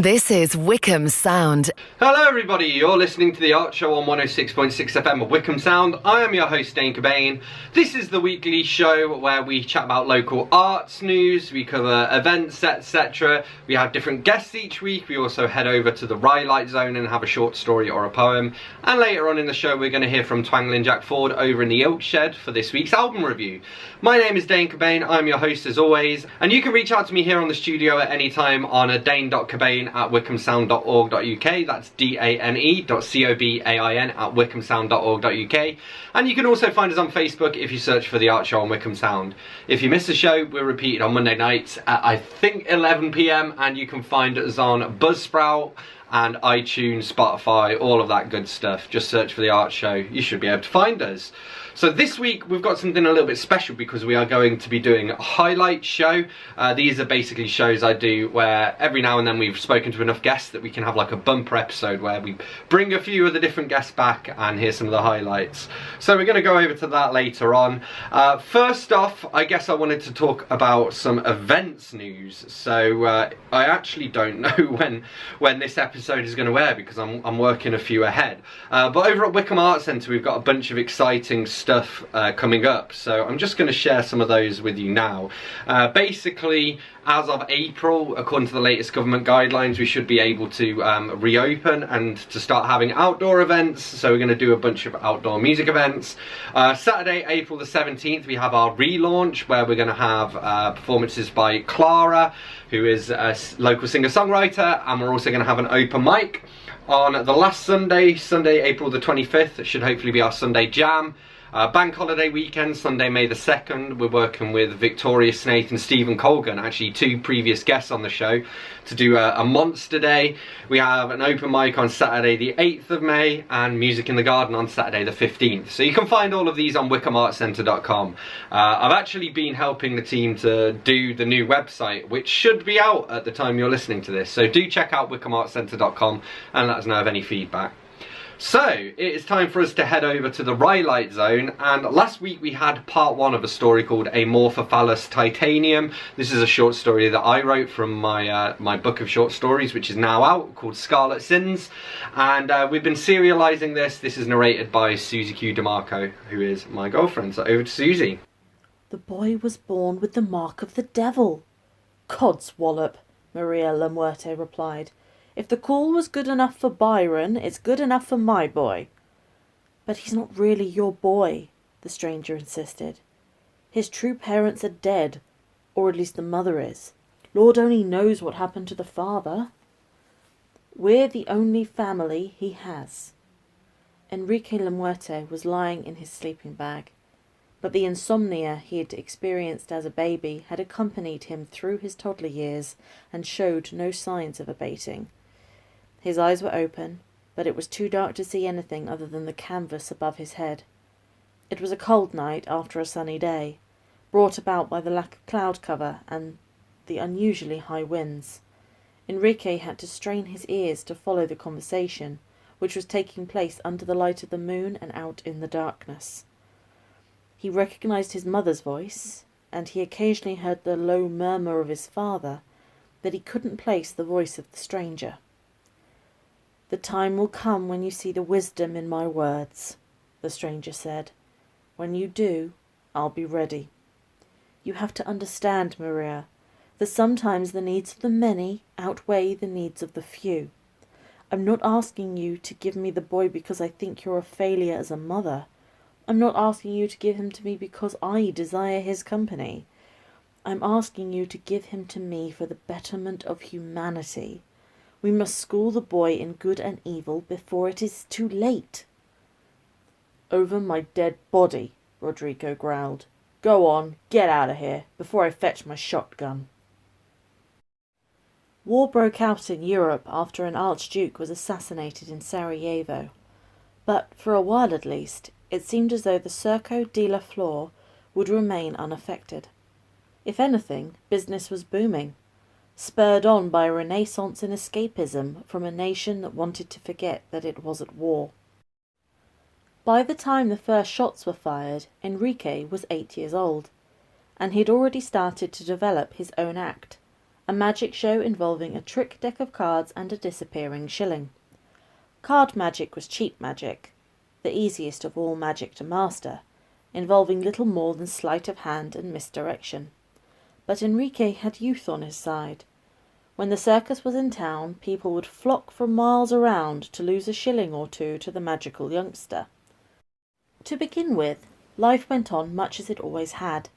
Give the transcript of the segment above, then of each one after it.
This is Wycombe Sound. Hello everybody, you're listening to the Art Show on 106.6 FM of Wycombe Sound. I am your host Dane Cobain. This is the weekly show where we chat about local arts news, we cover events, etc. We have different guests each week. We also head over to the Light Zone and have a short story or a poem. And later on in the show we're going to hear from Twangling Jack Ford over in the Oak Shed for this week's album review. My name is Dane Cobain, I'm your host as always. And you can reach out to me here on the studio at any time on a dane.cobain@wycombesound.org.uk. That's dane.cobain @wycombesound.org.uk. And you can also find us on Facebook if you search for The Art Show on Wycombe Sound. If you miss the show, we're repeated on Monday nights at I think 11 PM, and you can find us on Buzzsprout and iTunes, Spotify, all of that good stuff. Just search for The Art Show, you should be able to find us. So this week we've got something a little bit special because we are going to be doing a highlight show. These are basically shows I do where every now and then we've spoken to enough guests that we can have like a bumper episode where we bring a few of the different guests back and hear some of the highlights. So we're going to go over to that later on. First off, I guess I wanted to talk about some events news. So I actually don't know when this episode is going to air because I'm working a few ahead. But over at Wycombe Art Centre we've got a bunch of exciting stuff coming up, so I'm just going to share some of those with you now. Basically, as of April, according to the latest government guidelines, we should be able to reopen and to start having outdoor events, so we're going to do a bunch of outdoor music events. Saturday, April the 17th, we have our relaunch where we're going to have performances by Clara, who is a local singer-songwriter, and we're also going to have an open mic. On the last Sunday, April the 25th, it should hopefully be our Sunday jam. Bank holiday weekend, Sunday, May the 2nd, we're working with Victoria Snaith and Stephen Colgan, actually two previous guests on the show, to do a monster day. We have an open mic on Saturday the 8th of May and Music in the Garden on Saturday the 15th. So you can find all of these on wycombeartcentre.com. I've actually been helping the team to do the new website, which should be out at the time you're listening to this. So do check out wycombeartcentre.com and let us know of any feedback. So, it is time for us to head over to the Light Zone, and last week we had part one of a story called Amorphophallus Titanium. This is a short story that I wrote from my book of short stories, which is now out, called Scarlet Sins, and we've been serialising this. This is narrated by Susie Q. DeMarco, who is my girlfriend, so over to Susie. The boy was born with the mark of the devil. Codswallop, Maria La Muerte replied. If the call was good enough for Byron, it's good enough for my boy. But he's not really your boy, the stranger insisted. His true parents are dead, or at least the mother is. Lord only knows what happened to the father. We're the only family he has. Enrique La Muerte was lying in his sleeping bag, but the insomnia he had experienced as a baby had accompanied him through his toddler years and showed no signs of abating. His eyes were open, but it was too dark to see anything other than the canvas above his head. It was a cold night after a sunny day, brought about by the lack of cloud cover and the unusually high winds. Enrique had to strain his ears to follow the conversation, which was taking place under the light of the moon and out in the darkness. He recognized his mother's voice, and he occasionally heard the low murmur of his father, but he couldn't place the voice of the stranger. The time will come when you see the wisdom in my words, the stranger said. When you do, I'll be ready. You have to understand, Maria, that sometimes the needs of the many outweigh the needs of the few. I'm not asking you to give me the boy because I think you're a failure as a mother. I'm not asking you to give him to me because I desire his company. I'm asking you to give him to me for the betterment of humanity. We must school the boy in good and evil before it is too late. Over my dead body, Rodrigo growled. Go on, get out of here, before I fetch my shotgun. War broke out in Europe after an archduke was assassinated in Sarajevo. But, for a while at least, it seemed as though the Circo de la Flor would remain unaffected. If anything, business was booming, spurred on by a renaissance in escapism from a nation that wanted to forget that it was at war. By the time the first shots were fired, Enrique was 8 years old, and he had already started to develop his own act, a magic show involving a trick deck of cards and a disappearing shilling. Card magic was cheap magic, the easiest of all magic to master, involving little more than sleight of hand and misdirection. But Enrique had youth on his side. When the circus was in town, people would flock from miles around to lose a shilling or two to the magical youngster. To begin with, life went on much as it always had,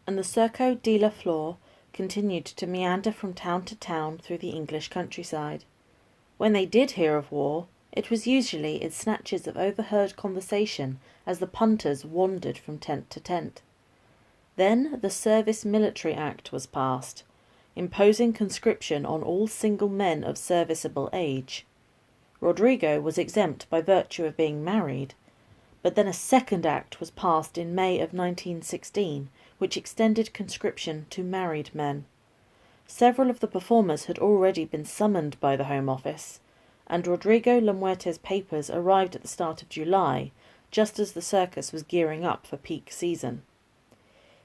and the Circo de la Flor continued to meander from town to town through the English countryside. When they did hear of war, it was usually in snatches of overheard conversation as the punters wandered from tent to tent. Then the Service Military Act was passed, imposing conscription on all single men of serviceable age. Rodrigo was exempt by virtue of being married, but then a second act was passed in May of 1916, which extended conscription to married men. Several of the performers had already been summoned by the Home Office, and Rodrigo Lamuerte's papers arrived at the start of July, just as the circus was gearing up for peak season.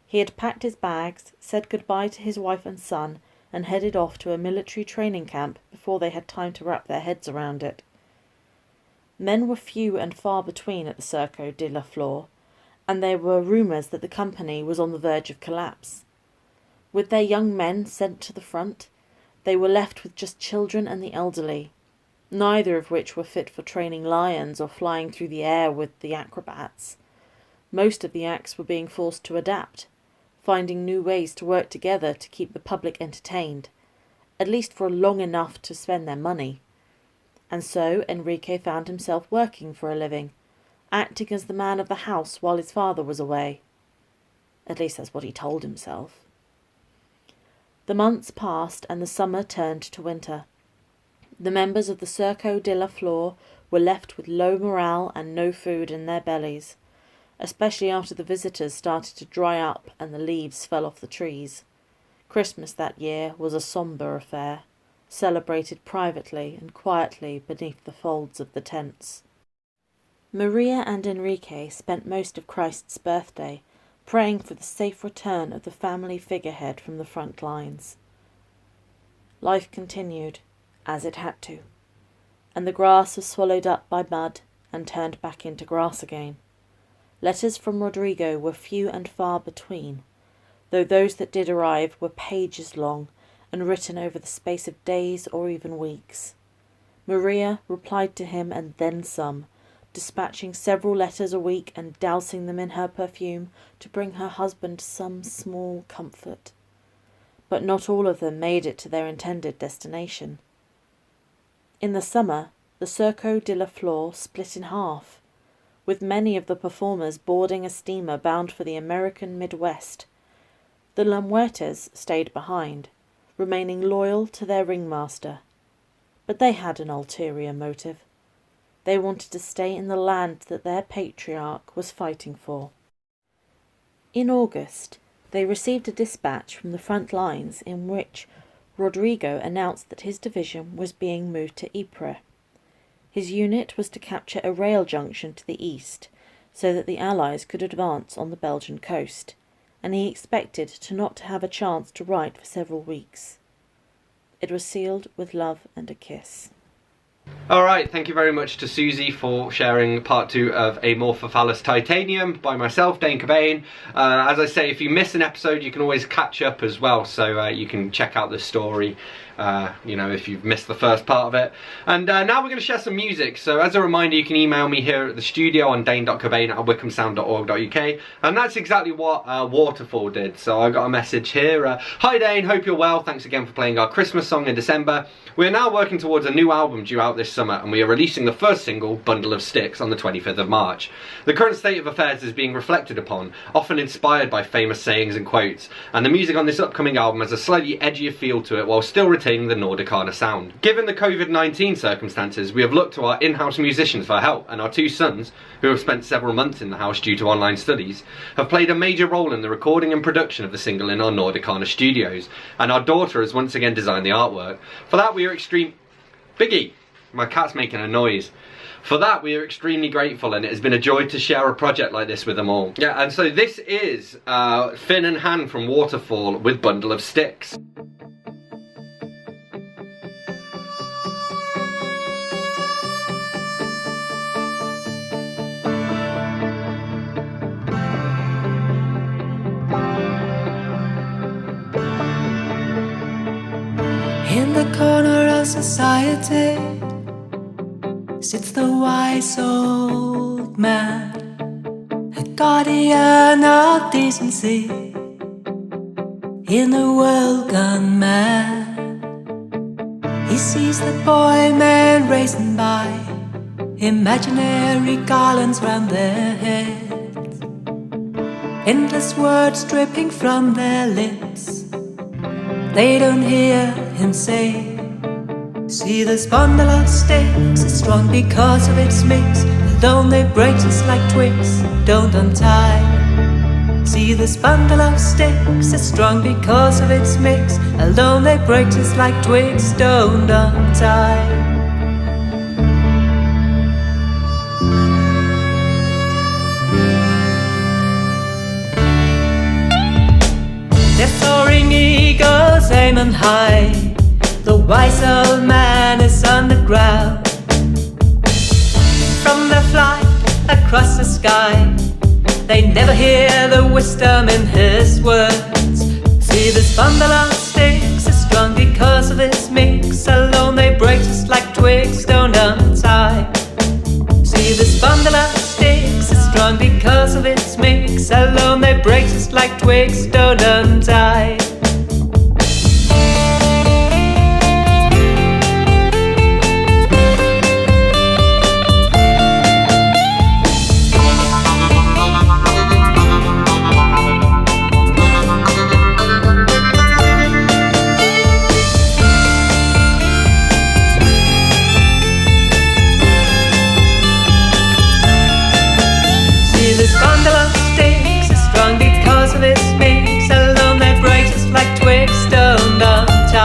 He had packed his bags, said goodbye to his wife and son, and headed off to a military training camp before they had time to wrap their heads around it. Men were few and far between at the Circo de la Flor, and there were rumours that the company was on the verge of collapse. With their young men sent to the front, they were left with just children and the elderly, neither of which were fit for training lions or flying through the air with the acrobats. Most of the acts were being forced to adapt, finding new ways to work together to keep the public entertained, at least for long enough to spend their money. And so Enrique found himself working for a living, acting as the man of the house while his father was away. At least that's what he told himself. The months passed and the summer turned to winter. The members of the Circo de la Flor were left with low morale and no food in their bellies, especially after the visitors started to dry up and the leaves fell off the trees. Christmas that year was a sombre affair, celebrated privately and quietly beneath the folds of the tents. Maria and Enrique spent most of Christ's birthday praying for the safe return of the family figurehead from the front lines. Life continued, as it had to, and the grass was swallowed up by mud and turned back into grass again. Letters from Rodrigo were few and far between, though those that did arrive were pages long and written over the space of days or even weeks. Maria replied to him and then some, dispatching several letters a week and dousing them in her perfume to bring her husband some small comfort. But not all of them made it to their intended destination. In the summer, the Circo de la Flor split in half, with many of the performers boarding a steamer bound for the American Midwest. The Lamuertes stayed behind, remaining loyal to their ringmaster. But they had an ulterior motive. They wanted to stay in the land that their patriarch was fighting for. In August, they received a dispatch from the front lines in which Rodrigo announced that his division was being moved to Ypres. His unit was to capture a rail junction to the east, so that the Allies could advance on the Belgian coast, and he expected to not have a chance to write for several weeks. It was sealed with love and a kiss. Alright, thank you very much to Susie for sharing part 2 of Amorphophallus Titanium by myself, Dane Cobain. As I say, if you miss an episode, you can always catch up as well, so you can check out the story, you know, if you've missed the first part of it. And now we're going to share some music, so as a reminder, you can email me here at the studio on dane.cobain@wycombesound.org.uk, and that's exactly what Waterfall did. So I got a message here. Hi Dane, hope you're well, thanks again for playing our Christmas song in December. We're now working towards a new album due out this summer, and we are releasing the first single, Bundle of Sticks, on the 25th of March. The current state of affairs is being reflected upon, often inspired by famous sayings and quotes, and the music on this upcoming album has a slightly edgier feel to it while still retaining the Nordicana sound. Given the COVID-19 circumstances, we have looked to our in-house musicians for help, and our 2 sons, who have spent several months in the house due to online studies, have played a major role in the recording and production of the single in our Nordicana studios, and our daughter has once again designed the artwork. For that we are Biggie! My cat's making a noise. For that we are extremely grateful, and it has been a joy to share a project like this with them all. Yeah, and so this is Finn and Han from Waterfall with Bundle of Sticks. In the corner of society sits the wise old man, a guardian of decency in a world gone mad. He sees the boy men racing by, imaginary garlands round their heads, endless words dripping from their lips. They don't hear him say, see this bundle of sticks is strong because of its mix. Alone they break just like twigs, don't untie. See this bundle of sticks is strong because of its mix. Alone they break just like twigs, don't untie. They're soaring eagles aiming high. The wise old man is on the ground. From their flight across the sky, they never hear the wisdom in his words. See this bundle of sticks is strong because of its mix. Alone they break just like twigs, don't untie. See this bundle of sticks is strong because of its mix. Alone they break just like twigs, don't untie. This bundle of sticks is strong because of its mix. Alone they break just like twigs, don't untie.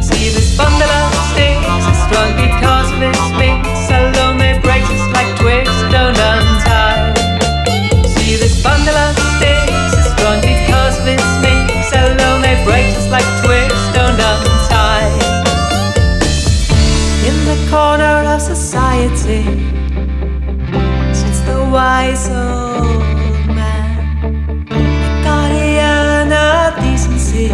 See this bundle of sticks is strong because of its mix. Alone they break just like twigs, don't untie. See this bundle of sticks is strong because of its mix. Alone they break just like twigs, don't untie. In the corner of society the wise old man, a guardian of decency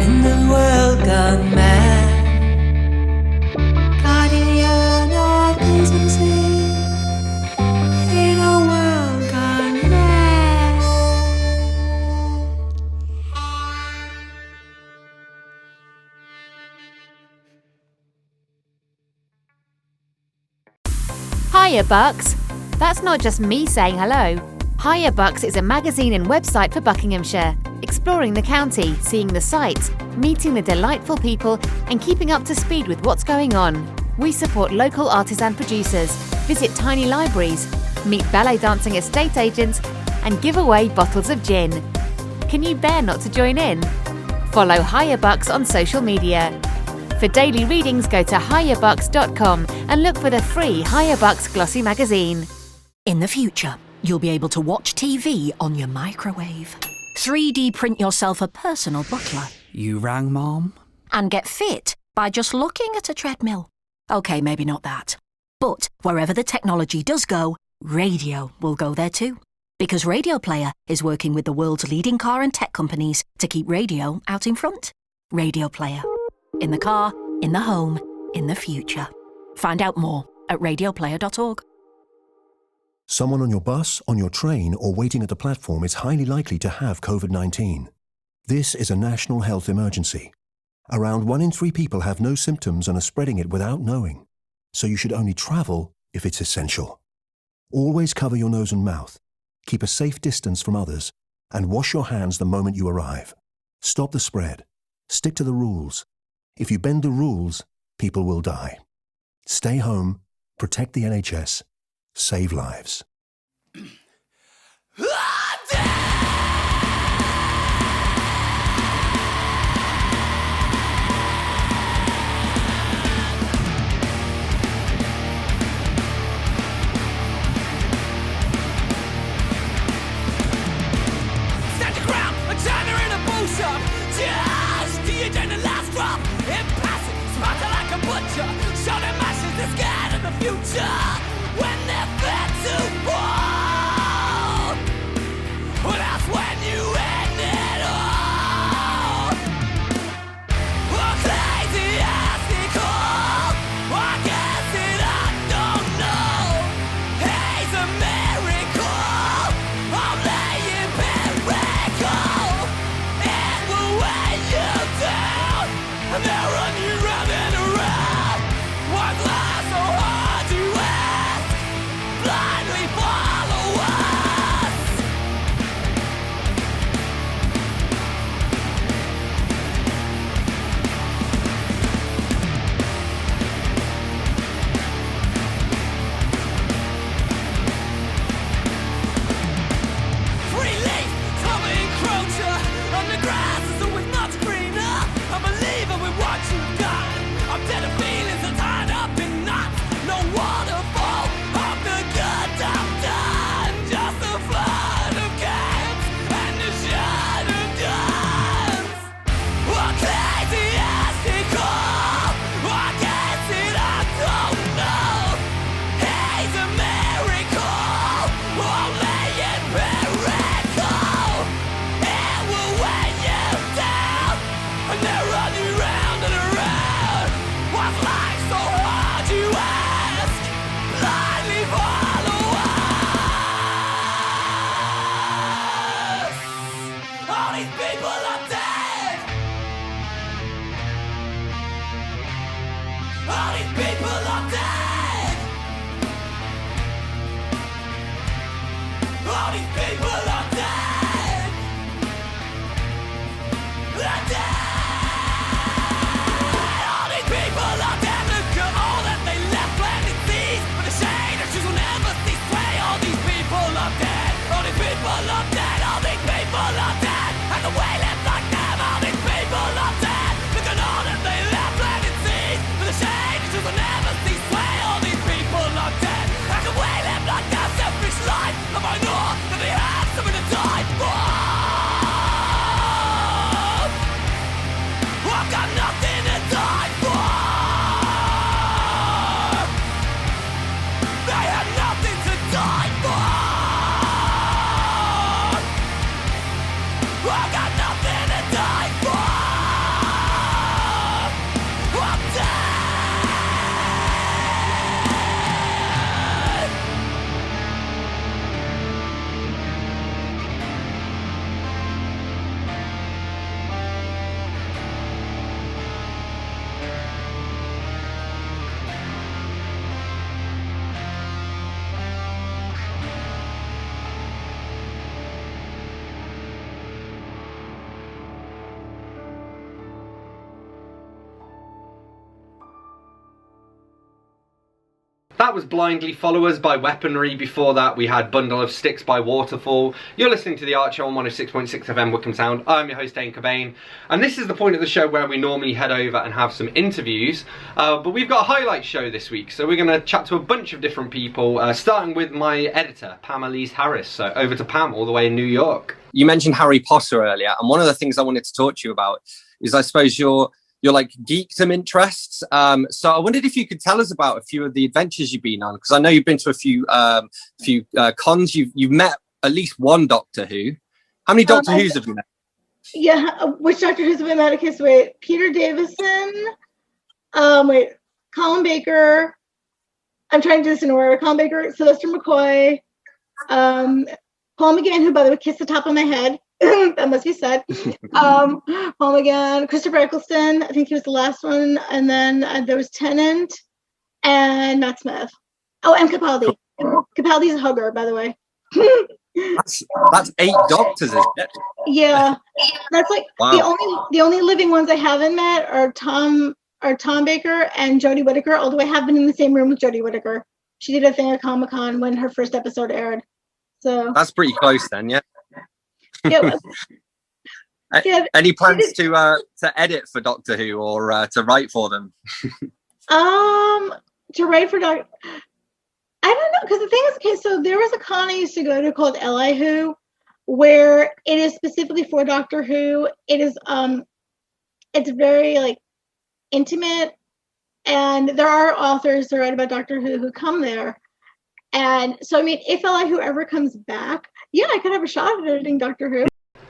in the world gone mad. Guardian of decency in a world gone mad. Hiya, Bucks! That's not just me saying hello. Hiya Bucks is a magazine and website for Buckinghamshire, exploring the county, seeing the sights, meeting the delightful people and keeping up to speed with what's going on. We support local artisan producers, visit tiny libraries, meet ballet dancing estate agents and give away bottles of gin. Can you bear not to join in? Follow Hiya Bucks on social media. For daily readings, go to hiyabucks.com and look for the free Hiya Bucks glossy magazine. In the future, you'll be able to watch TV on your microwave, 3D print yourself a personal butler. You rang, Mom? And get fit by just looking at a treadmill. OK, maybe not that. But wherever the technology does go, radio will go there too. Because Radio Player is working with the world's leading car and tech companies to keep radio out in front. Radio Player. In the car, in the home, in the future. Find out more at radioplayer.org. Someone on your bus, on your train, or waiting at the platform is highly likely to have COVID-19. This is a national health emergency. Around 1 in 3 people have no symptoms and are spreading it without knowing. So you should only travel if it's essential. Always cover your nose and mouth. Keep a safe distance from others. And wash your hands the moment you arrive. Stop the spread. Stick to the rules. If you bend the rules, people will die. Stay home, protect the NHS, save lives. Stand your ground, a diner in a booze shop. Just do you down the last drop. Impassive, smarter like a butcher. Show them masses the scared of the future. When they're fed to fall. Well, that's when you end it all. All these people are dead. All these people are dead. They're dead. All these people are dead. Look at all that they left planted seeds. But the shade of trees will never cease. Sway. All these people are dead. All these people are dead. All these people are dead. And the way left like them. All these people are dead. Look at all that they left planted seeds. But the shade of trees will never cease. Sway. All these people are dead. And the way left like them. Selfish life. Of I know that they have someone to die for. I've got nothing to die for. They had nothing to die for. I've got nothing to die for. I'm dead. That was Blindly Followers by Weaponry. Before that, we had Bundle of Sticks by Waterfall. You're listening to The Archer on 106.6 FM Wycombe Sound. I'm your host, Dane Cobain. And this is the point of the show where we normally head over and have some interviews. But we've got a highlight show this week. So we're going to chat to a bunch of different people, starting with my editor, Pam Elise Harris. So over to Pam, all the way in New York. You mentioned Harry Potter earlier. And one of the things I wanted to talk to you about is, I suppose, your like geekdom interests. So I wondered if you could tell us about a few of the adventures you've been on, because I know you've been to a few cons. You've met at least one Doctor Who. How many Doctor Who's have you met? Yeah, which Doctor Who's have I met? Okay, so wait, Peter Davison, Colin Baker. I'm trying to do this in order. Colin Baker, Sylvester McCoy, Paul McGann, who, by the way, kissed the top of my head. That must be said. Paul McGann, Christopher Eccleston, I think he was the last one, and then there was Tennant and Matt Smith. Oh, and Capaldi. Capaldi's a hugger, by the way. That's 8 Doctors, isn't it? Yeah, that's like wow. the only living ones I haven't met are Tom Baker and Jodie Whittaker. Although I have been in the same room with Jodie Whittaker. She did a thing at Comic-Con when her first episode aired. So that's pretty close, then, yeah. Yeah. Any plans to edit for Doctor Who or to write for them? To write for Doctor, I don't know, because the thing is, okay, so there was a con I used to go to called Li Who, where it is specifically for Doctor Who. It is it's very like intimate, and there are authors that write about Doctor Who come there. And so, I mean, if Li Who ever comes back, yeah, I could have a shot at editing Doctor Who.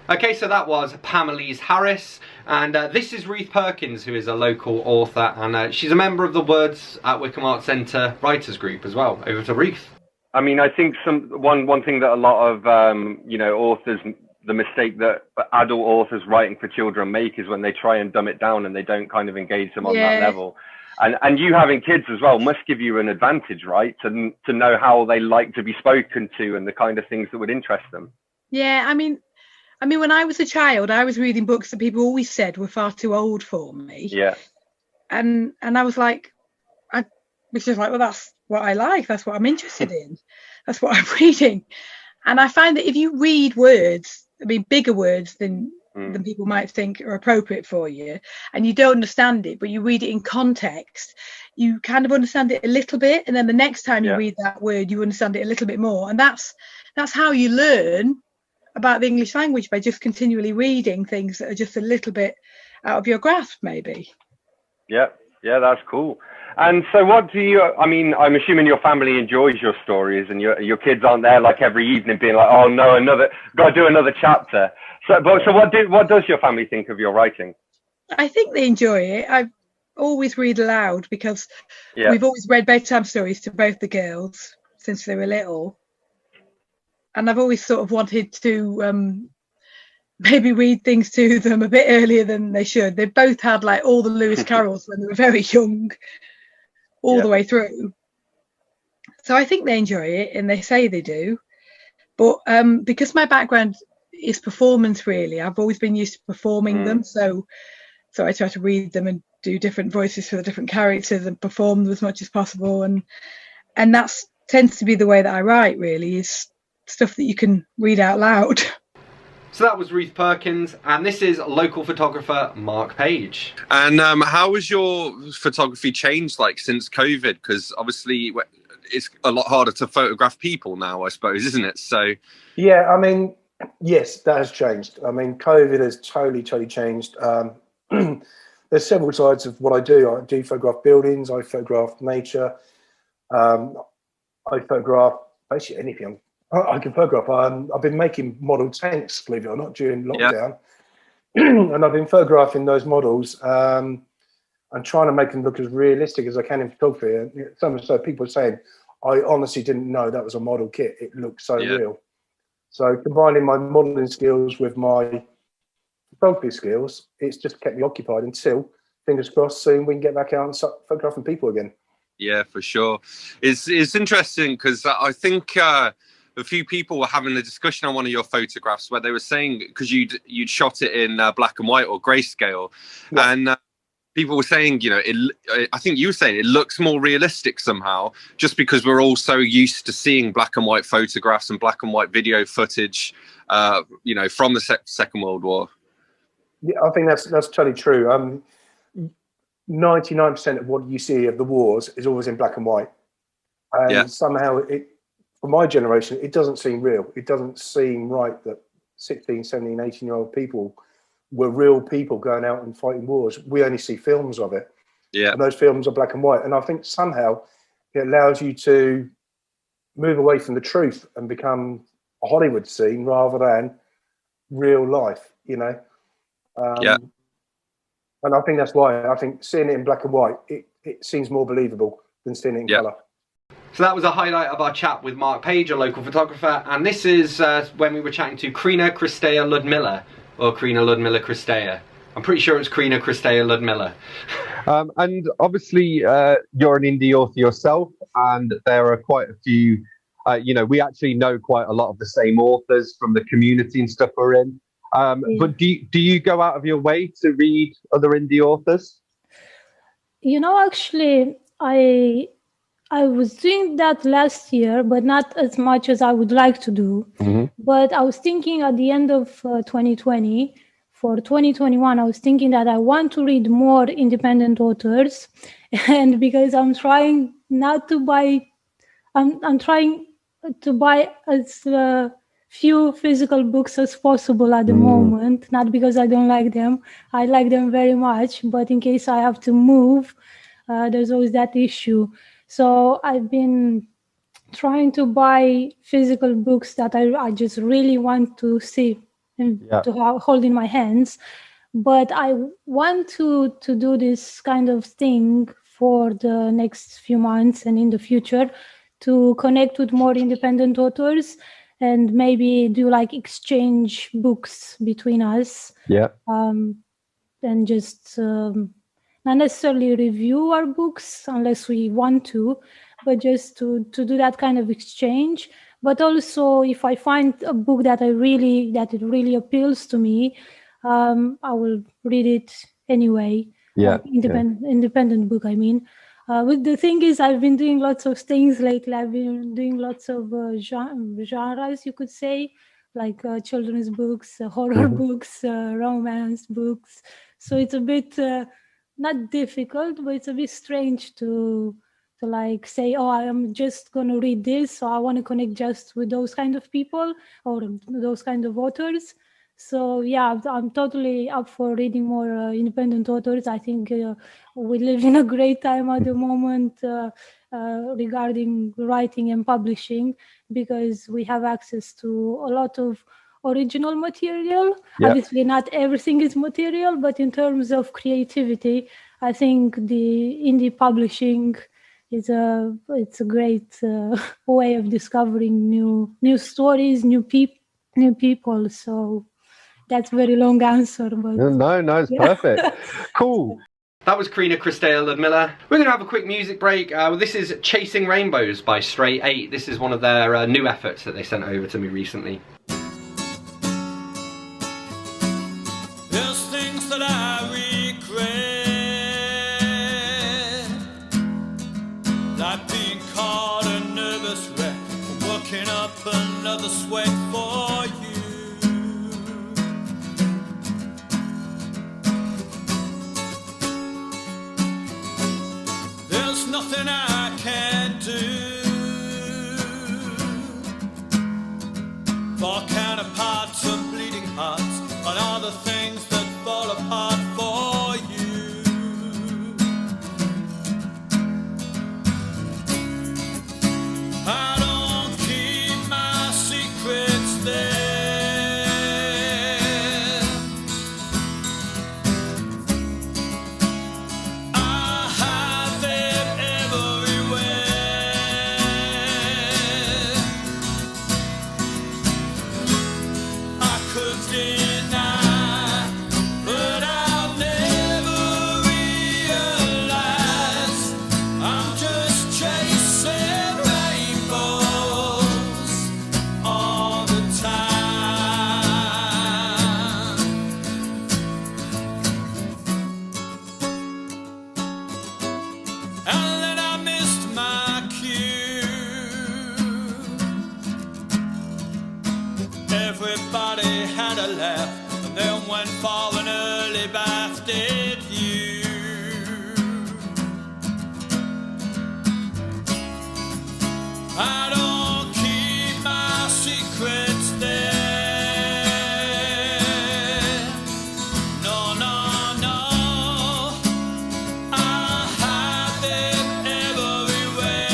Okay, so that was Pam Elise Harris, and this is Ruth Perkins, who is a local author, and she's a member of the Words at Wycombe Arts Centre Writers Group as well. Over to Ruth. I mean, I think one thing that a lot of authors, the mistake that adult authors writing for children make is when they try and dumb it down and they don't kind of engage them on that level. And you having kids as well must give you an advantage, right? To know how they like to be spoken to and the kind of things that would interest them. Yeah, I mean, when I was a child, I was reading books that people always said were far too old for me. Yeah. And I was like, well, that's what I like. That's what I'm interested in. That's what I'm reading. And I find that if you read words, I mean, bigger words than people might think are appropriate for you, and you don't understand it, but you read it in context, you kind of understand it a little bit, and then the next time you read that word, you understand it a little bit more. And that's how you learn about the English language, by just continually reading things that are just a little bit out of your grasp, maybe. Yeah, that's cool. And so what do you, I mean, I'm assuming your family enjoys your stories, and your kids aren't there like every evening being like, oh no, got to do another chapter. So what does your family think of your writing? I think they enjoy it. I always read aloud because we've always read bedtime stories to both the girls since they were little. And I've always sort of wanted to maybe read things to them a bit earlier than they should. They both had like all the Lewis Carrolls when they were very young. all the way through. So I think they enjoy it, and they say they do. But because my background is performance, really, I've always been used to performing them. So I try to read them and do different voices for the different characters and perform them as much as possible. And that tends to be the way that I write, really, is stuff that you can read out loud. So that was Ruth Perkins, and this is local photographer Mark Page. And how has your photography changed, like, since COVID? Because obviously it's a lot harder to photograph people now, I suppose, isn't it? So yeah, I mean, yes, that has changed. I mean, COVID has totally changed. There's several sides of what I do. I do photograph buildings, I photograph nature, I photograph basically anything I can photograph. I've been making model tanks, believe it or not, during lockdown. And I've been photographing those models and trying to make them look as realistic as I can in photography. And so people are saying, I honestly didn't know that was a model kit. It looked so real. So combining my modeling skills with my photography skills, it's just kept me occupied until, fingers crossed, soon we can get back out and start photographing people again. Yeah, for sure. It's interesting because I think a few people were having a discussion on one of your photographs where they were saying, because you'd shot it in black and white or grayscale, and people were saying, you know, I think you were saying it looks more realistic somehow, just because we're all so used to seeing black and white photographs and black and white video footage, you know, from the Second World War. Yeah, I think that's totally true. 99% of what you see of the wars is always in black and white. And somehow, for my generation, it doesn't seem real. It doesn't seem right that 16, 17, 18-year-old people were real people going out and fighting wars. We only see films of it. Yeah. And those films are black and white. And I think somehow it allows you to move away from the truth and become a Hollywood scene rather than real life, you know? And I think that's why I think seeing it in black and white, it seems more believable than seeing it in colour. So that was a highlight of our chat with Mark Page, a local photographer, and this is when we were chatting to Crina, Cristea, Ludmilla, or Crina, Ludmilla, Cristea. I'm pretty sure it's Crina, Cristea, Ludmilla. And obviously you're an indie author yourself, and there are quite a few, you know, we actually know quite a lot of the same authors from the community and stuff we're in. But do you go out of your way to read other indie authors? You know, actually, I was doing that last year, but not as much as I would like to do. But I was thinking at the end of 2020, for 2021, I was thinking that I want to read more independent authors. And because I'm trying not to buy, I'm trying to buy as few physical books as possible at the moment, not because I don't like them. I like them very much, but in case I have to move, there's always that issue. So I've been trying to buy physical books that I just really want to see and to hold in my hands. But I want to do this kind of thing for the next few months and in the future to connect with more independent authors and maybe do like exchange books between us. And just not necessarily review our books unless we want to, but just to do that kind of exchange. But also, if I find a book that it really appeals to me, I will read it anyway. Independent book, I mean. But the thing is, I've been doing lots of things lately. I've been doing lots of genres, you could say, like children's books, horror books, romance books. So it's a bit not difficult, but it's a bit strange to like say, oh, I'm just going to read this, so I want to connect just with those kind of people or those kind of authors. So yeah, I'm totally up for reading more independent authors. I think we live in a great time at the moment regarding writing and publishing, because we have access to a lot of original material. Obviously not everything is material, but in terms of creativity, I think the indie publishing is it's a great way of discovering new stories, new people. So that's a very long answer, but no, it's perfect. Cool. That was Crina, Cristea, Ludmilla. We're going to have a quick music break. This is Chasing Rainbows by Stray 8. This is one of their new efforts that they sent over to me recently. There's things that I regret, like being caught a nervous wreck, working up another sweat for you. There's nothing I can do for counterparts and bleeding hearts and all the things that fall apart for you. I don't keep my secrets there. I hide them everywhere. I could deny, but I'll never realize I'm just chasing rainbows all the time. And then I missed my cue. Everybody had a laugh, and then went for an early bath, did you? I don't keep my secrets there. No, no, no. I hide them everywhere.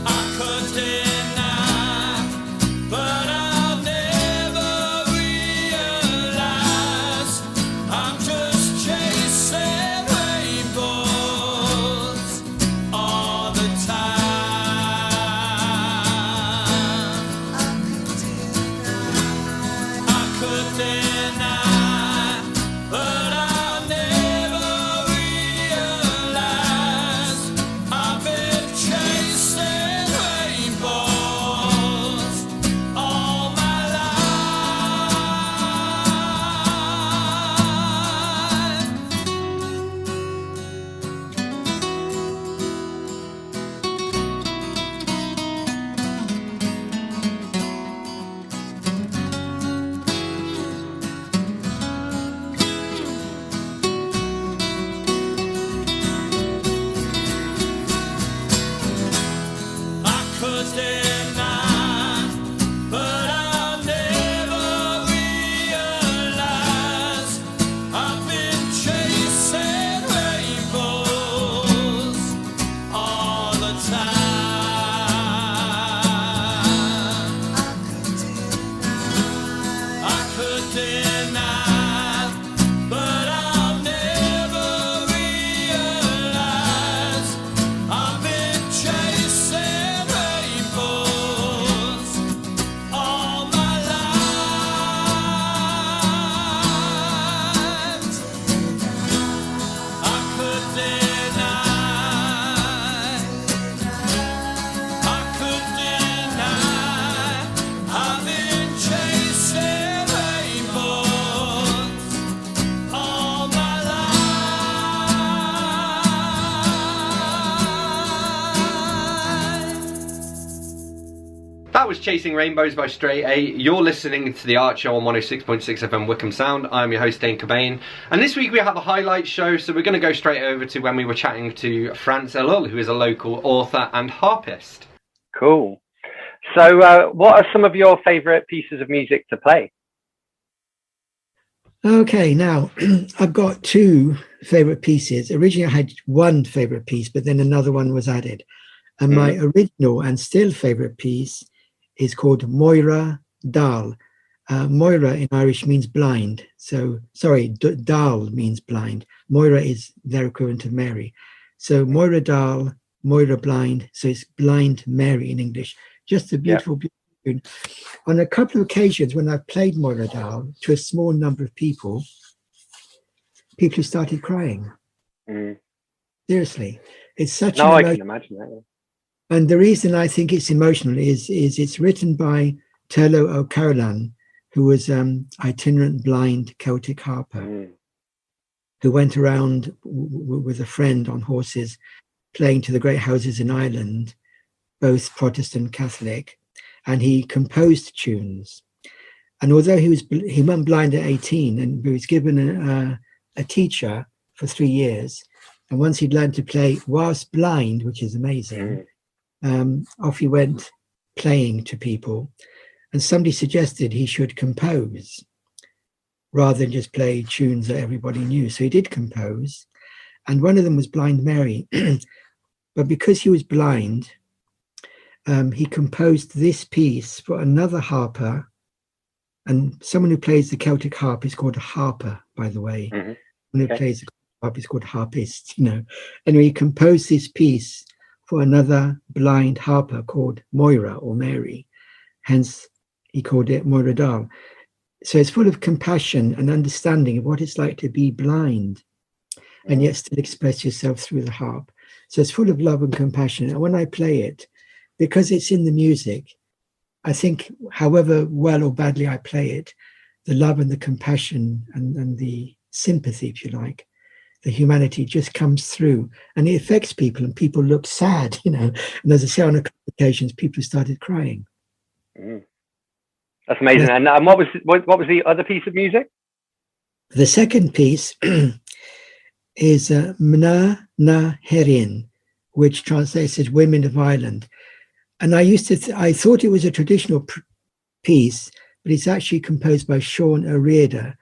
I could deny, but I'll never realize I'm just chasing rainbows all the time. I could deny, but I'll never realize I've been chasing rainbows all my life. I could deny, but I'll never realize I've been chasing rainbows all the time. I could deny, but I'll never realize I've been chasing rainbows all my life. I could deny, I could deny I've been chasing rainbows all my life. That was Chasing Rainbows by Stray 8. You're listening to The Art Show on 106.6 FM Wycombe Sound. I'm your host, Dane Cobain. And this week we have a highlight show, so we're going to go straight over to when we were chatting to France Ellul, who is a local author and harpist. Cool. So, what are some of your favourite pieces of music to play? Okay, now I've got two favorite pieces. Originally, I had one favorite piece, but then another one was added. And my original and still favorite piece is called Moira Dal. Moira in Irish means blind. So, sorry, Dal means blind. Moira is their equivalent to Mary. So Moira Dal, Moira blind. So it's blind Mary in English. Just a beautiful, beautiful tune. On a couple of occasions when I've played Moira Dahl to a small number of people started crying. Seriously, it's such an I emotion. can imagine that. And the reason I think it's emotional is it's written by Turlo O'Carolan, who was itinerant blind Celtic harper, who went around with a friend on horses, playing to the great houses in Ireland, both Protestant and Catholic, and he composed tunes. And although he went blind at 18, and he was given a teacher for 3 years, and once he'd learned to play whilst blind, which is amazing, off he went playing to people. And somebody suggested he should compose rather than just play tunes that everybody knew. So he did compose, and one of them was Blind Mary. But because he was blind, he composed this piece for another harper, and someone who plays the Celtic harp is called a harper, by the way. Someone who plays the harp is called harpist, you know. Anyway, he composed this piece for another blind harper called Moira or Mary, hence he called it Moira Dahl. So it's full of compassion and understanding of what it's like to be blind and yet still express yourself through the harp. So it's full of love and compassion. And when I play it, because it's in the music, I think however well or badly I play it, the love and the compassion and the sympathy, if you like, the humanity just comes through, and it affects people, and people look sad, you know. And as I say, on a couple of occasions, people started crying. That's amazing. And what was the other piece of music? The second piece is Mna Na Herin, which translates as Women of Ireland. And I used to, I thought it was a traditional piece, but it's actually composed by Sean O'Riordan,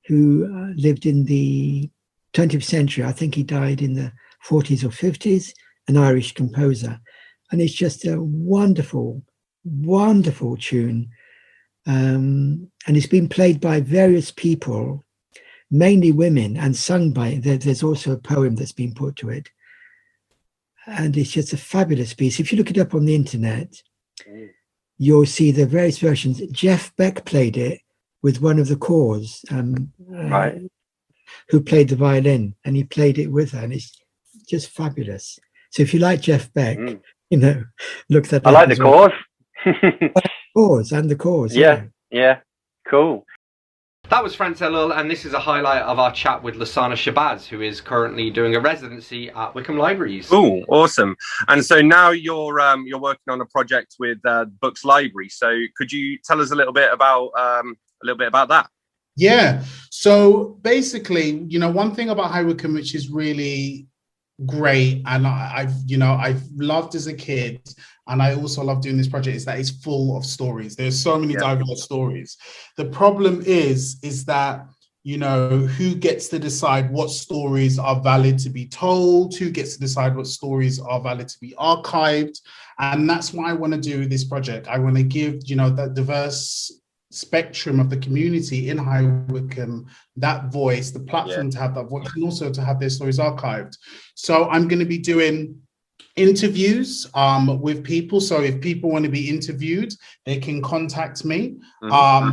who lived in the 20th century. I think he died in the 40s or 50s, an Irish composer. And it's just a wonderful, wonderful tune. And it's been played by various people, mainly women, and sung by, there's also a poem that's been put to it. And it's just a fabulous piece. If you look it up on the internet, you'll see the various versions. Jeff Beck played it with one of the Corrs, who played the violin, and he played it with her, and it's just fabulous. So if you like Jeff Beck, you know, look that up. I like the Corrs. The Corrs. Yeah, cool. That was France Ellul, and this is a highlight of our chat with Lasana Shabazz, who is currently doing a residency at Wycombe Libraries. Oh, awesome! And so now you're working on a project with Books Library. So could you tell us a little bit about that? Yeah. So basically, you know, one thing about High Wycombe, which is really great, and I've loved as a kid, and I also love doing this project, is that it's full of stories. There's so many diverse stories. The problem is that, you know, who gets to decide what stories are valid to be told, who gets to decide what stories are valid to be archived. And that's what I want to do with this project. I want to give, you know, that diverse spectrum of the community in High Wycombe that voice, the platform to have that voice, and also to have their stories archived. So I'm going to be doing interviews with people. So if people want to be interviewed, they can contact me via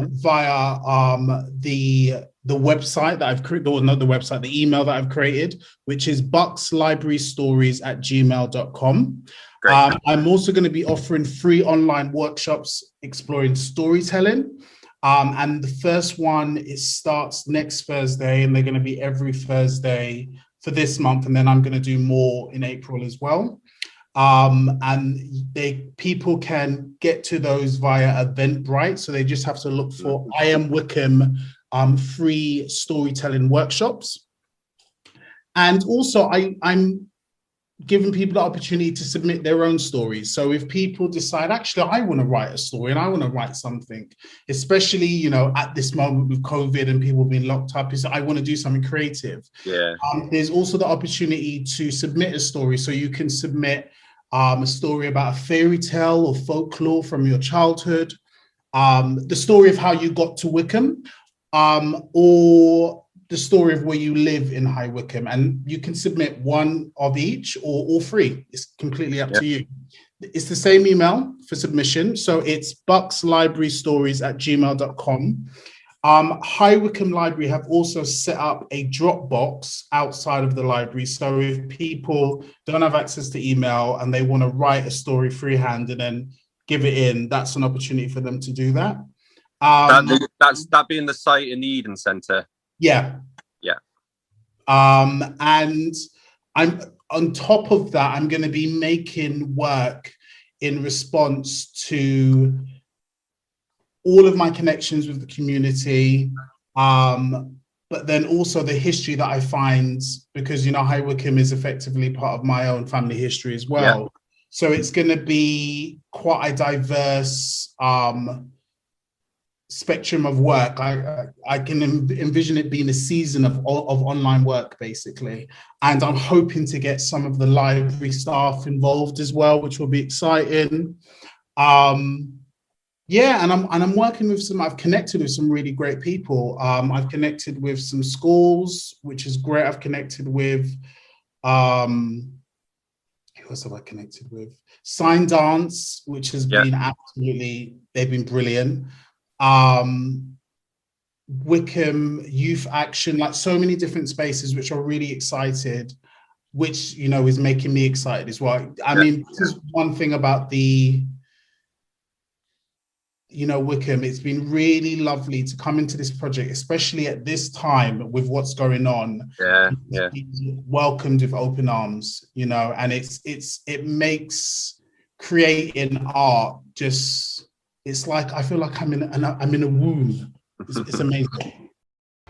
the website that I've created, or not the website, the email that I've created, which is buckslibrarystories@gmail.com. I'm also going to be offering free online workshops exploring storytelling. And the first one, it starts next Thursday, and they're going to be every Thursday for this month. And then I'm going to do more in April as well. And people can get to those via Eventbrite. So they just have to look for I Am Wycombe free storytelling workshops. And also I'm giving people the opportunity to submit their own stories. So if people decide, actually, I want to write a story and I want to write something, especially, you know, at this moment with COVID and people being locked up, is I want to do something creative. There's also the opportunity to submit a story. So you can submit a story about a fairy tale or folklore from your childhood, the story of how you got to Wycombe, or the story of where you live in High Wycombe, and you can submit one of each or all three. It's completely up to you. it's the same email for submission. So it's buckslibrarystories@gmail.com. High Wycombe Library have also set up a Dropbox outside of the library. So if people don't have access to email and they want to write a story freehand and then give it in, that's an opportunity for them to do that. That being the site in the Eden Centre. Yeah. Yeah. And I'm on top of that, I'm going to be making work in response to all of my connections with the community, but then also the history that I find, because, you know, High Wycombe is effectively part of my own family history as well. Yeah. So it's going to be quite a diverse spectrum of work. I can envision it being a season of online work, basically. And I'm hoping to get some of the library staff involved as well, which will be exciting. Yeah, and I'm working with I've connected with some really great people. I've connected with some schools, which is great. I've connected with, who else have I connected with? Sign Dance, which has been absolutely, they've been brilliant. Wycombe Youth Action, like so many different spaces, which are really excited, which, you know, is making me excited as well. I mean, this is one thing about the, you know, Wycombe, it's been really lovely to come into this project, especially at this time with what's going on. Yeah. Welcomed with open arms, you know, and it makes creating art just, it's like, I feel like I'm in a womb. It's amazing.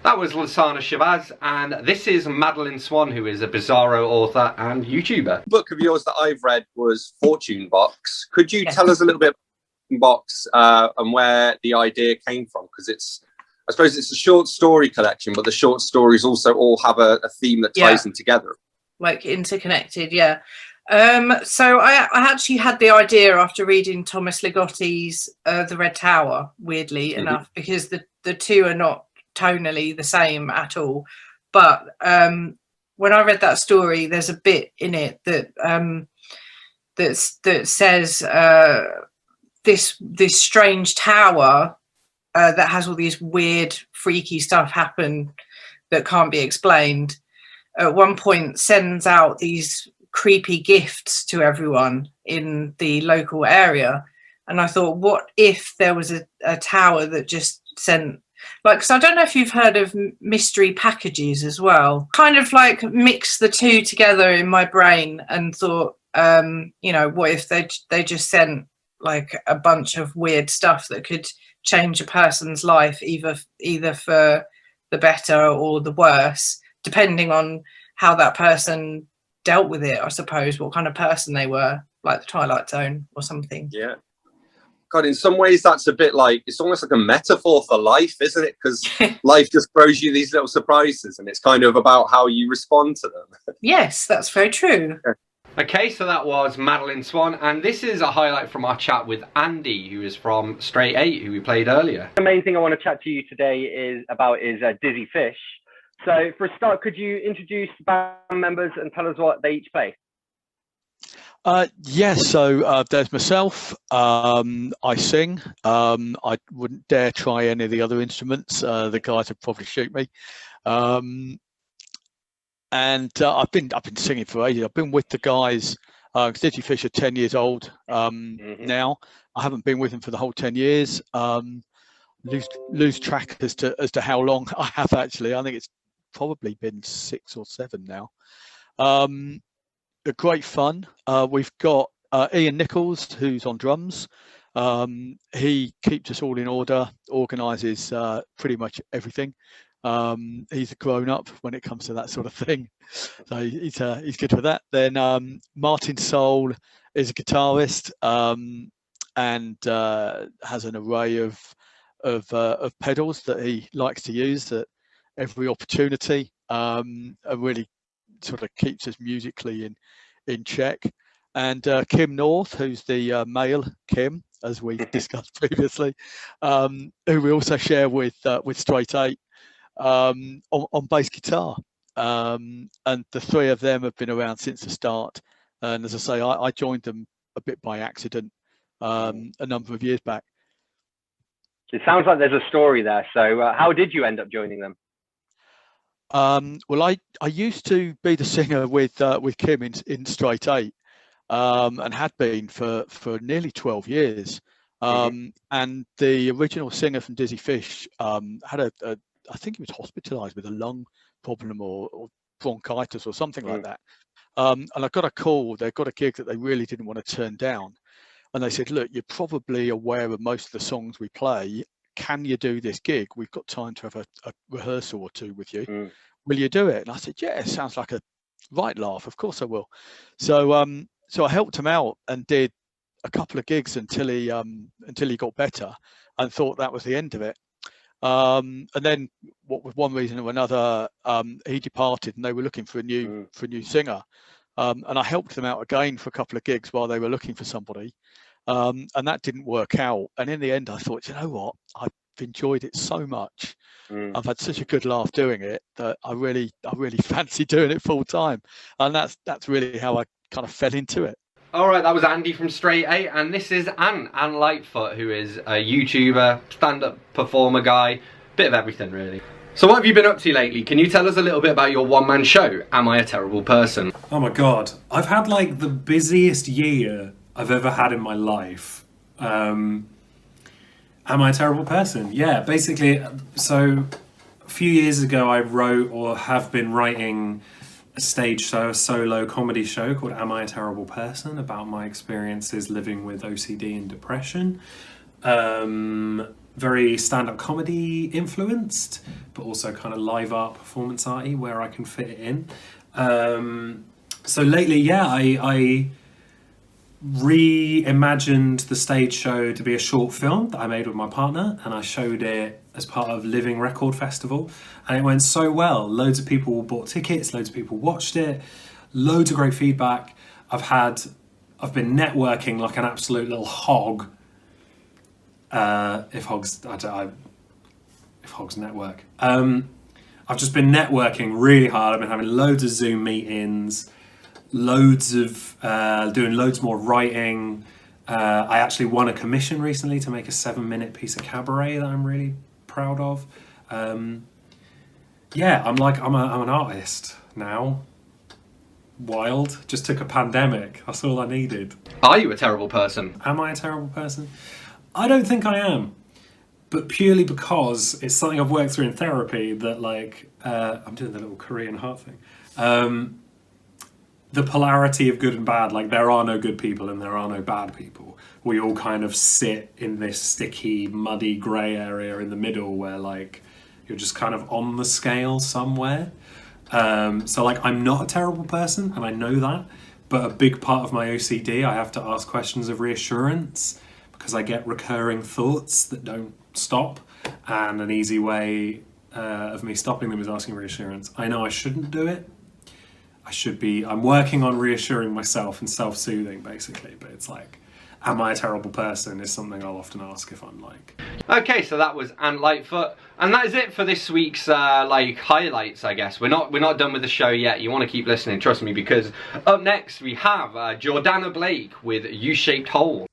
That was Lasana Shabazz, and this is Madeleine Swann, who is a Bizarro author and YouTuber. The book of yours that I've read was Fortune Box. Could you tell us a little bit Box and where the idea came from? Because I suppose it's a short story collection, but the short stories also all have a theme that ties them together, like interconnected. So I actually had the idea after reading Thomas Ligotti's The Red Tower, weirdly enough, because the two are not tonally the same at all, but when I read that story, there's a bit in it that that says this strange tower that has all these weird, freaky stuff happen that can't be explained, at one point sends out these creepy gifts to everyone in the local area. And I thought, what if there was a tower that just sent, like, because I don't know if you've heard of mystery packages as well, kind of like mix the two together in my brain and thought, you know, what if they just sent like a bunch of weird stuff that could change a person's life, either for the better or the worse, depending on how that person dealt with it, I suppose, what kind of person they were, like the Twilight Zone or something. Yeah. God, in some ways that's a bit like, it's almost like a metaphor for life, isn't it? Because life just throws you these little surprises and it's kind of about how you respond to them. Yes, that's very true. Okay, so that was Madeleine Swann, and this is a highlight from our chat with Andy, who is from Straight 8, who we played earlier. The main thing I want to chat to you today is Dizzy Fish. So for a start, could you introduce band members and tell us what they each play? Yes, so there's myself. I sing. I wouldn't dare try any of the other instruments. The guys would probably shoot me. And I've been singing for ages. I've been with the guys. Dizzy Fish are 10 years old now. I haven't been with them for the whole 10 years. Lose track as to how long I have actually. I think it's probably been 6 or 7 now. Great fun. We've got Ian Nichols, who's on drums. He keeps us all in order, organises pretty much everything. He's a grown-up when it comes to that sort of thing, so he's good for that. Then Martin Soul is a guitarist and has an array of pedals that he likes to use at every opportunity, and really sort of keeps us musically in check. And Kim North, who's the male Kim, as we discussed previously, who we also share with Straight 8. On bass guitar, and the three of them have been around since the start. And as I say, I joined them a bit by accident a number of years back. It sounds like there's a story there. So how did you end up joining them? Well, I used to be the singer with Kim in Straight 8, and had been for nearly 12 years. And the original singer from Dizzy Fish had I think he was hospitalised with a lung problem or bronchitis or something like that. And I got a call. They got a gig that they really didn't want to turn down. And they said, look, you're probably aware of most of the songs we play. Can you do this gig? We've got time to have a rehearsal or two with you. Will you do it? And I said, yeah, it sounds like a right laugh. Of course I will. So I helped him out and did a couple of gigs until he got better, and thought that was the end of it. And then, what with one reason or another, he departed, and they were looking for a new singer. And I helped them out again for a couple of gigs while they were looking for somebody. And that didn't work out. And in the end, I thought, you know what? I've enjoyed it so much. I've had such a good laugh doing it that I really fancy doing it full time. And that's really how I kind of fell into it. All right, that was Andy from Straight 8, and this is Anne Lightfoot, who is a YouTuber, stand-up performer guy, bit of everything really. So what have you been up to lately? Can you tell us a little bit about your one-man show, Am I a Terrible Person? Oh my god, I've had like the busiest year I've ever had in my life. Am I a Terrible Person? Yeah, basically, so a few years ago I wrote, or have been writing, a stage show, a solo comedy show called Am I a Terrible Person, about my experiences living with OCD and depression. Very stand-up comedy influenced, but also kind of live art, performance arty, where I can fit it in. So lately, yeah, I reimagined the stage show to be a short film that I made with my partner, and I showed it as part of Living Record Festival, and it went so well. Loads of people bought tickets, loads of people watched it, loads of great feedback. I've been networking like an absolute little hog. If hogs network. I've just been networking really hard. I've been having loads of Zoom meetings, loads of doing loads more writing. I actually won a commission recently to make a 7-minute piece of cabaret that I'm really proud of. Yeah, I'm an artist now. Wild. Just took a pandemic. That's all I needed. Are you a terrible person? Am I a terrible person? I don't think I am, but purely because it's something I've worked through in therapy that, like, I'm doing the little Korean heart thing. The polarity of good and bad, like, there are no good people and there are no bad people. We all kind of sit in this sticky, muddy, grey area in the middle where, like, you're just kind of on the scale somewhere. So, like, I'm not a terrible person, and I know that, but a big part of my OCD, I have to ask questions of reassurance, because I get recurring thoughts that don't stop, and an easy way of me stopping them is asking reassurance. I know I shouldn't do it. I'm working on reassuring myself and self-soothing, basically, but it's like, am I a terrible person is something I'll often ask if I'm like... Okay, so that was Anne Lightfoot, and that is it for this week's like highlights, I guess. We're not done with the show yet. You want to keep listening, trust me, because up next we have Jordana Blake with U-Shaped Hole.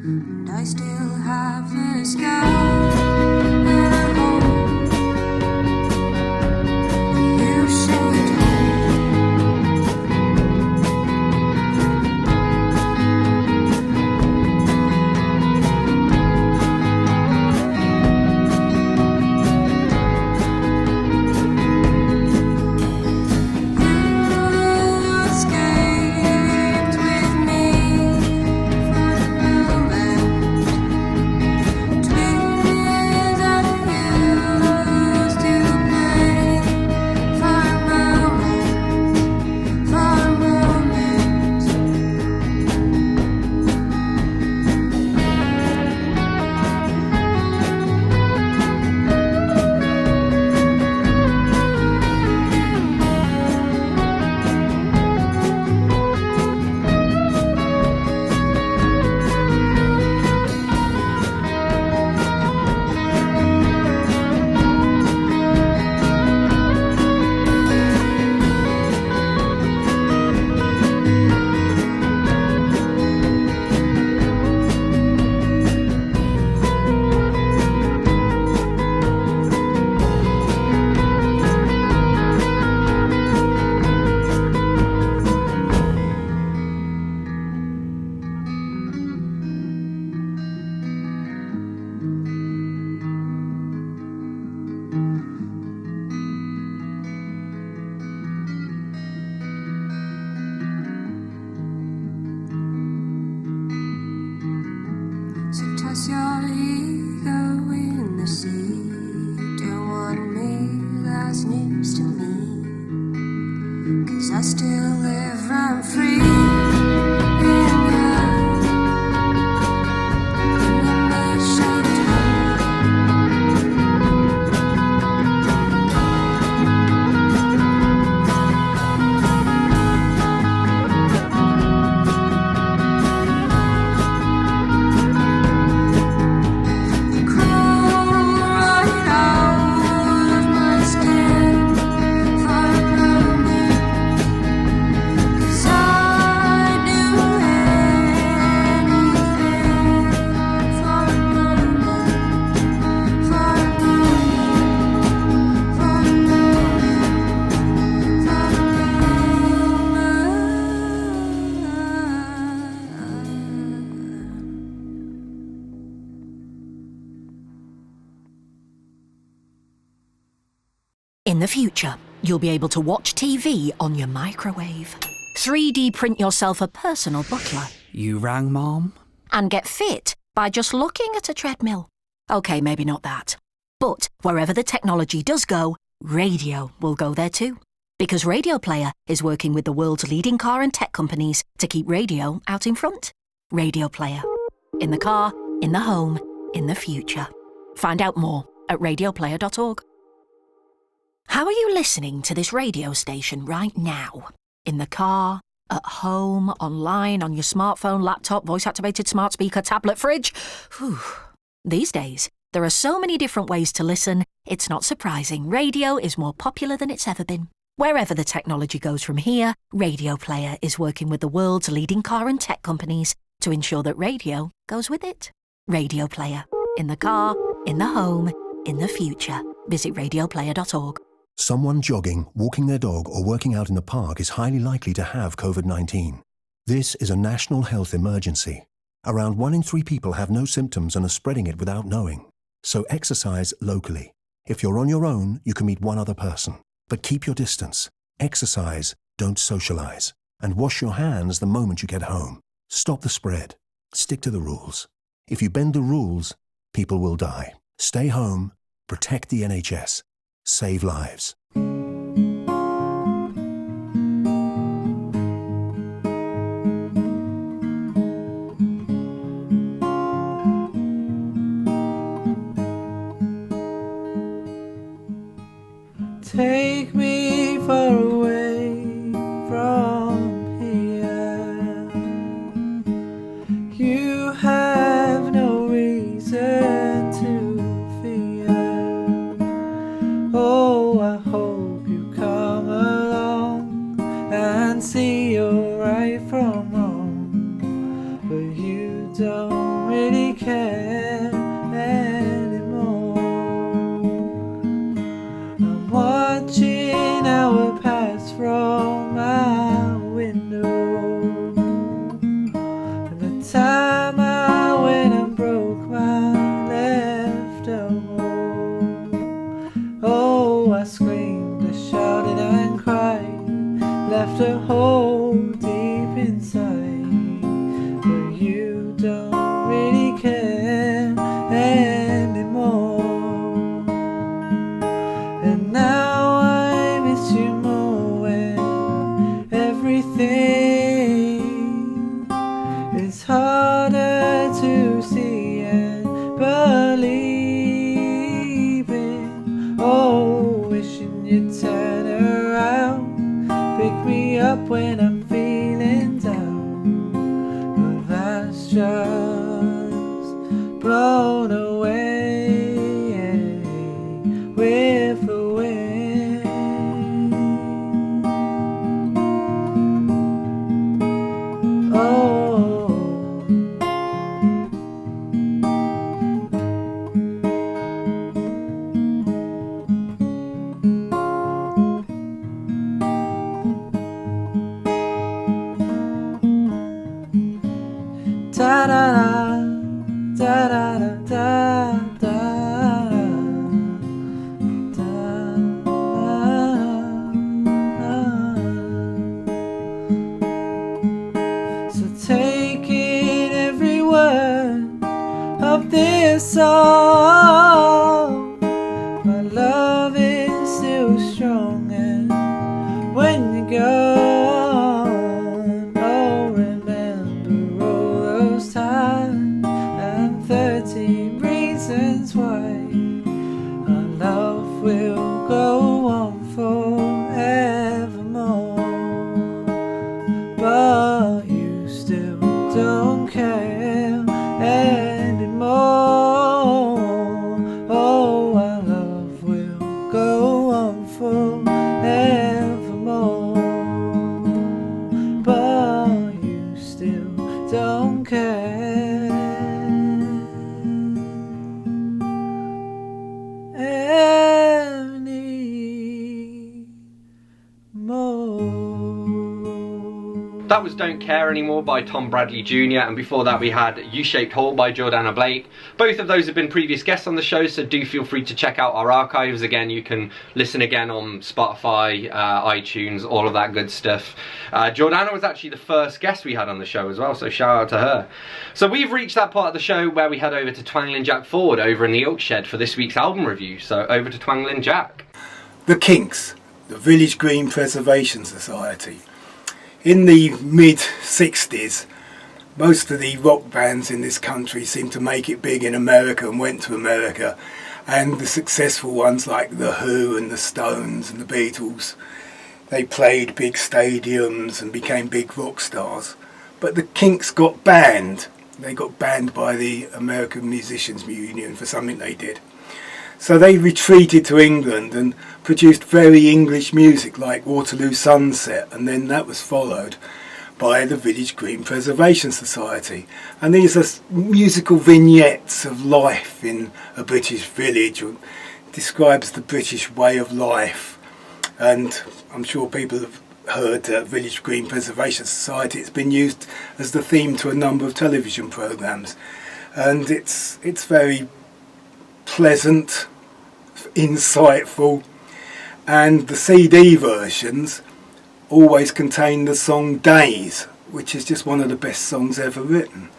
And I still have the sky and a home, you shaped I still live rent free in In the future, you'll be able to watch TV on your microwave, 3D print yourself a personal butler. You rang, Mom? And get fit by just looking at a treadmill. Okay, maybe not that. But wherever the technology does go, radio will go there too. Because Radio Player is working with the world's leading car and tech companies to keep radio out in front. Radio Player. In the car, in the home, in the future. Find out more at radioplayer.org. How are you listening to this radio station right now? In the car, at home, online, on your smartphone, laptop, voice-activated smart speaker, tablet, fridge? Whew. These days, there are so many different ways to listen, it's not surprising radio is more popular than it's ever been. Wherever the technology goes from here, Radio Player is working with the world's leading car and tech companies to ensure that radio goes with it. Radio Player. In the car, in the home, in the future. Visit radioplayer.org. Someone jogging, walking their dog, or working out in the park is highly likely to have COVID-19. This is a national health emergency. Around 1 in 3 people have no symptoms and are spreading it without knowing. So exercise locally. If you're on your own, you can meet one other person. But keep your distance. Exercise, don't socialize. And wash your hands the moment you get home. Stop the spread. Stick to the rules. If you bend the rules, people will die. Stay home. Protect the NHS. Save lives. Take me far away from here. You have no reason to fear. Oh, I hope you come along and see your right from wrong. But you don't really care anymore. I'm watching our past from my window. And the time I went and broke my left elbow. Oh, I screamed, I shouted and cried, left a hole deep inside. But you don't really care anymore. And now I miss you more when everything is harder to see and believe in. Oh, wishing you'd turn around, pick me up when I'm feeling down. But that's just blown away with the wind. Oh. Da da da da da da da. So take in every word of this song. My love is still strong, and when you go but you still don't care anymore. Oh, our love will go on forevermore, but you still don't care anymore. That was Don't Care Anymore by Tom Bradley Jr. and before that we had U-Shaped Hole by Jordana Blake. Both of those have been previous guests on the show, so do feel free to check out our archives. Again, you can listen again on Spotify, iTunes, all of that good stuff. Jordana was actually the first guest we had on the show as well, so shout out to her. So we've reached that part of the show where we head over to Twangling Jack Ford over in the Ilk Shed for this week's album review. So over to Twangling Jack. The Kinks, the Village Green Preservation Society. In the mid-60s, most of the rock bands in this country seemed to make it big in America and went to America. And the successful ones like The Who and the Stones and the Beatles, they played big stadiums and became big rock stars. But the Kinks got banned. They got banned by the American Musicians Union for something they did. So they retreated to England and produced very English music like Waterloo Sunset, and then that was followed by the Village Green Preservation Society. And these are musical vignettes of life in a British village, or describes the British way of life. And I'm sure people have heard Village Green Preservation Society. It's been used as the theme to a number of television programmes, and it's very pleasant, insightful, and the CD versions always contain the song Days, which is just one of the best songs ever written.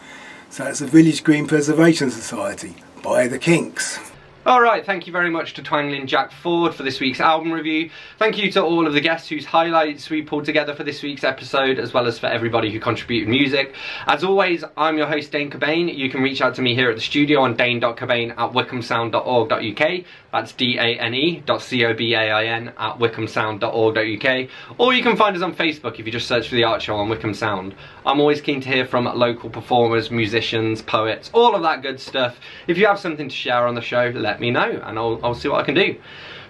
So it's the Village Green Preservation Society by the Kinks. Alright, thank you very much to Twangling Jack Ford for this week's album review. Thank you to all of the guests whose highlights we pulled together for this week's episode, as well as for everybody who contributed music. As always, I'm your host Dane Cobain. You can reach out to me here at the studio on dane.cobain@wycombesound.org.uk. That's dane.cobain@wycombesound.org.uk. Or you can find us on Facebook if you just search for The Art Show on Wycombe Sound. I'm always keen to hear from local performers, musicians, poets, all of that good stuff. If you have something to share on the show, let me know and I'll see what I can do.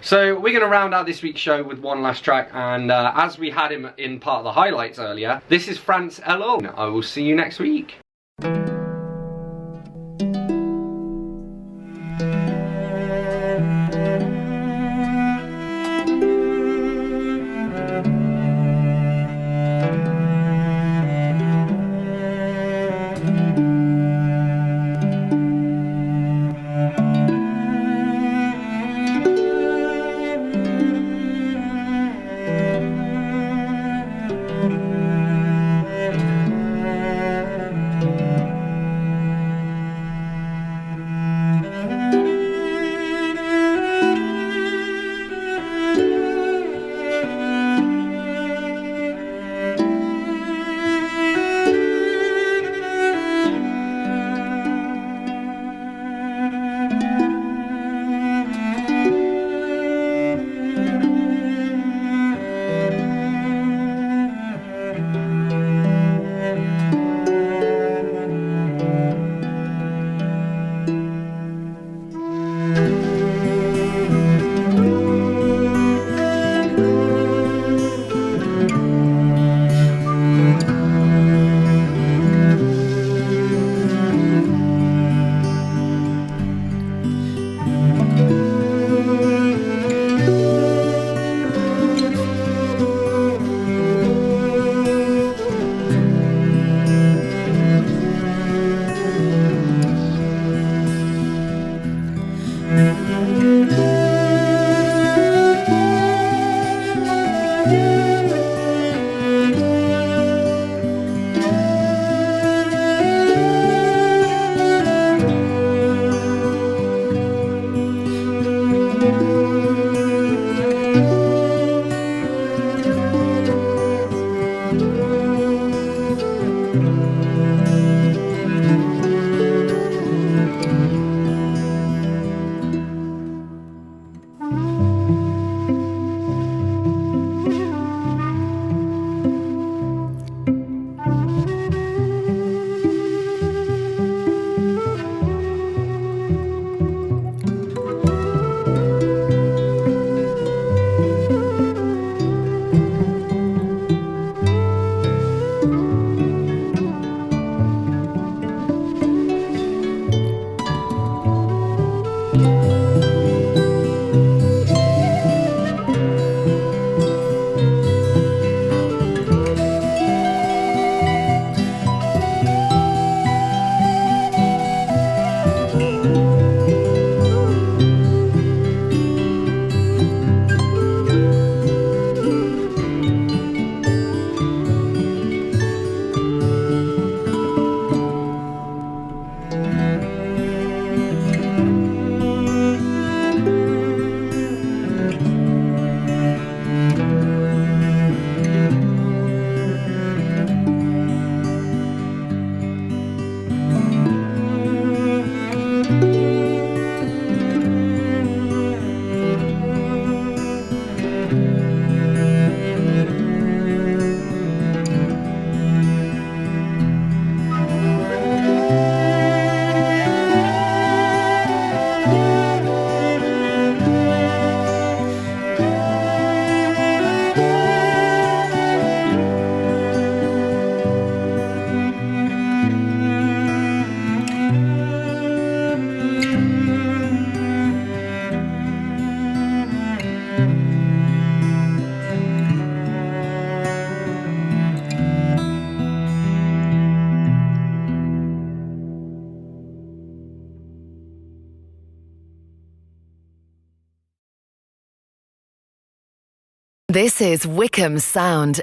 So we're going to round out this week's show with one last track, and as we had him in part of the highlights earlier, this is France Ellul. I will see you next week. This is Wycombe Sound